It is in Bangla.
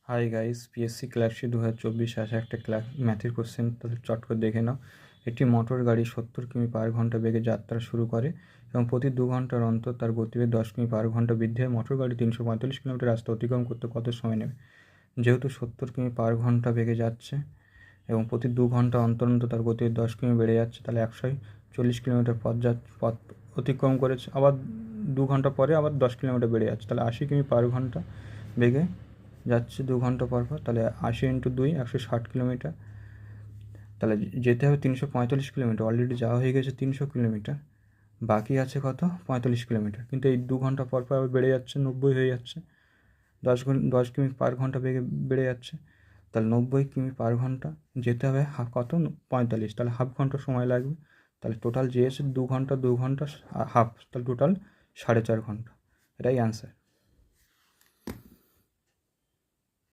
হাই গাইস, পিএসসি ক্লাসে 2024 আসা একটা ম্যাথের কোশ্চেন তাহলে চট করে দেখে নাও। একটি মোটর গাড়ি 70 কিমি পার ঘন্টা বেগে যাত্রা শুরু করে এবং প্রতি 2 ঘন্টার অন্তর তার গতিবেগ 10 কিমি পার ঘন্টা বৃদ্ধি হয়। মোটর গাড়ি 345 কিলোমিটার রাস্তা অতিক্রম করতে কত সময় নেবে? যেহেতু 70 কিমি পার ঘন্টা বেগে যাচ্ছে এবং প্রতি 2 ঘন্টা অন্তর অন্তর তার গতিবেগ 10 কিমি বেড়ে যাচ্ছে, তাহলে 140 কিলোমিটার পথ অতিক্রম করেছে। আবার 2 ঘন্টা পরে আবার 10 কিলোমিটার বেড়ে যাচ্ছে, তাহলে 80 কিমি পার ঘন্টা বেগে যাচ্ছে 2 ঘন্টা পর পর। তাহলে 80 ইন্টু 2 160 কিলোমিটার। তাহলে যেতে হবে 345 কিলোমিটার। অলরেডি যাওয়া হয়ে গেছে 300 কিলোমিটার, বাকি আছে কত? 45 কিলোমিটার। কিন্তু এই 2 ঘন্টা পর পর আবার বেড়ে যাচ্ছে, 90 হয়ে যাচ্ছে। 10 কিমি পার ঘন্টা বেগে বেড়ে যাচ্ছে, তাহলে 90 কিমি পার ঘন্টা যেতে হবে কত? 45। তাহলে হাফ ঘন্টা সময় লাগবে। তাহলে টোটাল যেয়েছে 2 ঘন্টা 2 ঘন্টা হাফ, তাহলে টোটাল 4.5 ঘন্টা। এটাই অ্যান্সার।